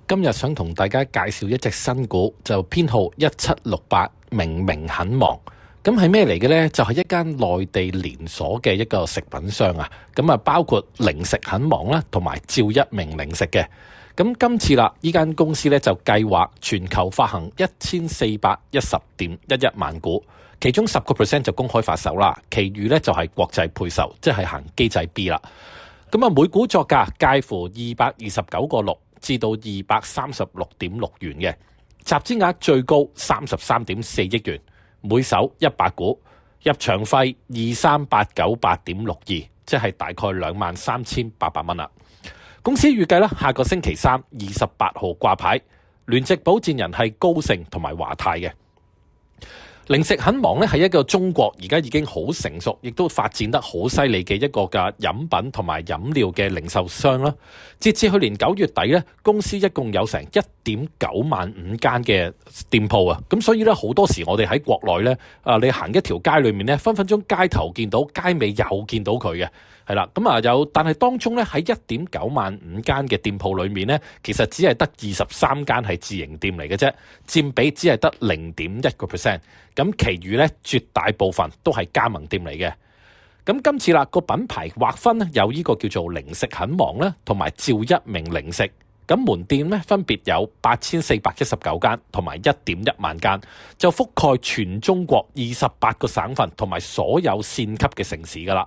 今日想同大家介紹一隻新股，就編號1768，明明很忙。咁係咩嚟嘅呢？就係一間內地連鎖嘅一個食品商啊。咁啊，包括零食很忙啦，同埋趙一鳴零食嘅。咁今次啦，呢間公司咧就計劃全球發行1410.11萬股，其中10% 就公開發售啦，其餘咧就係國際配售，即係行機制 B 啦。咁啊，每股作價介乎229.6至到236.6元嘅，集資額最高33.4億元，每手100股，入場費23898.62，即係大概23,800蚊啦。公司預計咧下個星期三28號掛牌，聯席保薦人係高盛同埋華泰嘅。零食很忙咧係一個中國而家已經好成熟，亦都發展得好犀利嘅一個嘅飲品同埋飲料嘅零售商啦。截至去年9月底咧，公司一共有成1.95000間嘅店鋪啊。咁所以咧好多時我哋喺國內咧，你行一條街裏面咧，分分鐘街頭見到，街尾又見到佢嘅。係啦，咁啊但係當中咧喺1.95000間嘅店鋪裏面咧，其實只係得23間係自營店嚟嘅啫，佔比只係得0.1%。咁其餘咧絕大部分都係加盟店嚟嘅。咁今次啦個品牌劃分咧有呢個叫做零食很忙啦，同埋趙一鳴零食。咁門店咧分別有8419間同埋1.1萬間，就覆蓋全中國28個省份同埋所有縣級嘅城市噶啦。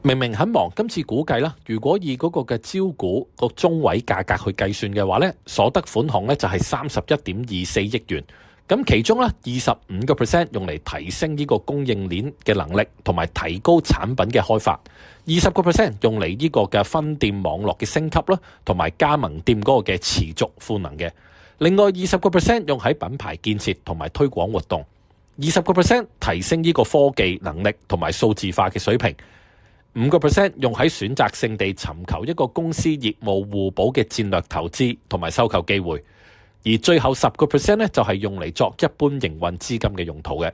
明明很忙，今次估計啦，如果以嗰個嘅招股個中位價格去計算嘅話咧，所得款項咧就係31.24億元。咁其中咧25% 用嚟提升呢個供應鏈嘅能力，同埋提高產品嘅開發；20% 用嚟呢個嘅分店網絡嘅升級啦，同埋加盟店嗰個嘅持續賦能嘅。另外20% 用喺品牌建設同埋推廣活動，20% 提升呢個科技能力同埋數字化嘅水平。5% 用喺選擇性地尋求一個公司業務互補嘅戰略投資同埋收購機會，而最後10% 咧就係用嚟作一般營運資金嘅用途嘅。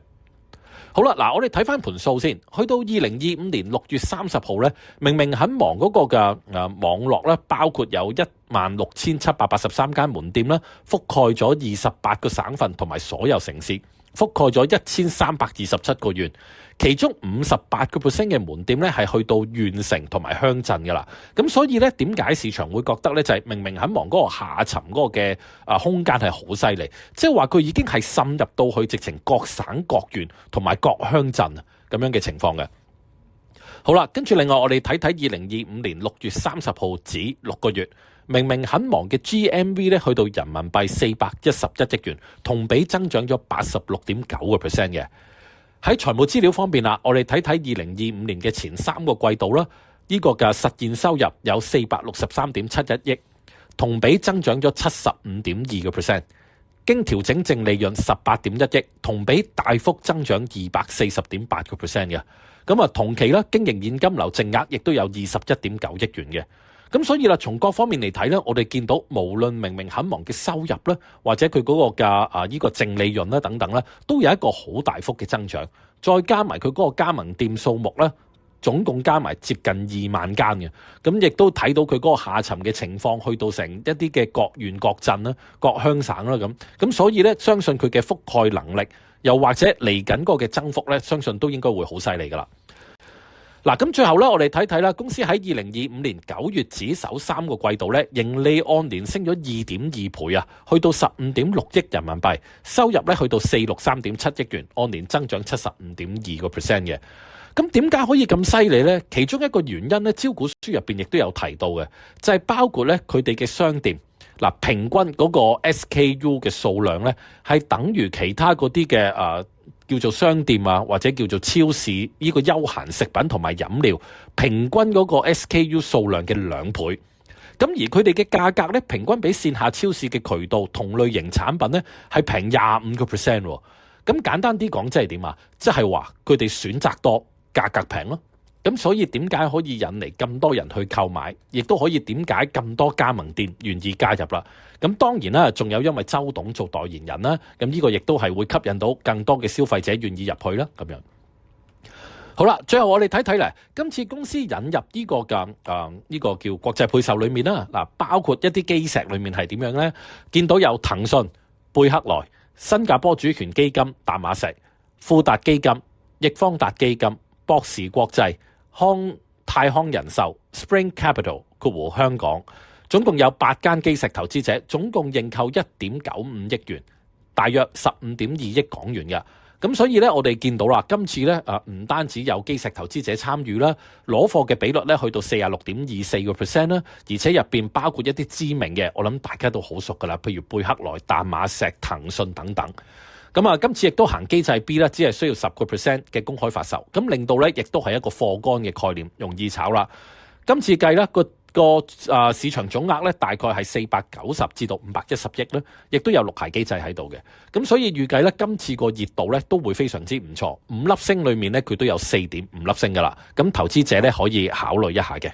好啦，嗱我哋睇翻盤數先，去到2025年6月30號咧，明明很忙嗰個嘅網絡咧，包括有16783間門店啦，覆蓋咗28個省份同埋所有城市，覆蓋咗1327個縣。其中58% 嘅門店咧係去到縣城同埋鄉鎮噶啦，咁所以咧點解市場會覺得咧就係明明很忙嗰個下沉嗰個嘅空間係好犀利，即係話佢已經係滲入到去直情各省各縣同埋各鄉鎮咁樣嘅情況嘅。好啦，跟住另外我哋睇睇2025年6月30號止6個月，明明很忙嘅 GMV 咧去到人民幣411億元，同比增長咗86.9% 嘅。喺財務資料方面啦，我哋睇睇2025年嘅前3個季度啦，呢個嘅實現收入有463.71億，同比增長咗75.2%，經調整淨利潤18.1億，同比大幅增長240.8% 嘅。咁啊，同期啦，經營現金流淨額亦都有21.9億元嘅。咁所以啦，從各方面嚟睇咧，我哋見到無論明明很忙嘅收入咧，或者佢嗰個嘅呢個淨利潤咧等等咧，都有一個好大幅嘅增長。再加埋佢嗰個加盟店數目咧，總共加埋接近2萬間嘅。咁亦都睇到佢嗰個下沉嘅情況，去到成一啲嘅各縣各鎮啦、各鄉省啦咁。咁所以咧，相信佢嘅覆蓋能力，又或者嚟緊嗰個嘅增幅咧，相信都應該會好犀利噶啦。嗱，咁最後咧，我哋睇睇啦，公司喺2025年9月止首3個季度咧，盈利按年升咗2.2倍啊，去到15.6億人民幣，收入咧去到463.7億元，按年增長75.2% 嘅。咁點解可以咁犀利呢？其中一個原因咧，招股書入邊亦都有提到嘅，就係包括咧佢哋嘅商店嗱，平均嗰個 SKU 嘅數量咧，係等於其他嗰啲嘅叫做商店啊，或者叫做超市呢個休閒食品同埋飲料，平均嗰個 SKU 數量嘅2倍。咁而佢哋嘅價格咧，平均比線下超市嘅渠道同類型產品咧係平25%喎。咁簡單啲講，即係點啊？即係話佢哋選擇多，價格平咯。咁所以點解可以引嚟咁多人去購買，亦都可以點解咁多加盟店願意加入啦？咁當然啦，仲有因為周董做代言人啦，咁呢個亦都係會吸引到更多嘅消費者願意入去啦，咁樣。好啦，最後我哋睇睇咧，今次公司引入呢個嘅呢個叫國際配售裏面啦，嗱包括一啲基石裏面係點樣呢？見到有騰訊、貝克萊、新加坡主權基金淡馬錫、富達基金、易方達基金、博時國際、泰康人壽、Spring Capital 括弧香港，總共有8間基石投資者，總共認購1.95億元，大約15.2億港元嘅。咁所以咧，我哋見到啦，今次咧唔單止有基石投資者參與啦，攞貨嘅比率咧去到46.24%啦，而且入邊包括一啲知名嘅，我諗大家都好熟噶啦，譬如貝克萊、淡馬錫、騰訊等等。咁啊，今次亦都行機制 B 啦，只係需要10% 嘅公開發售，咁令到咧亦都係一個貨乾嘅概念，容易炒啦。今次計咧個市場總額咧大概係490至到510億咧，亦都有綠牌機制喺度嘅。咁所以預計咧今次個熱度咧都會非常之唔錯，5粒星裏面咧佢都有4.5粒星噶啦。咁投資者咧可以考慮一下嘅。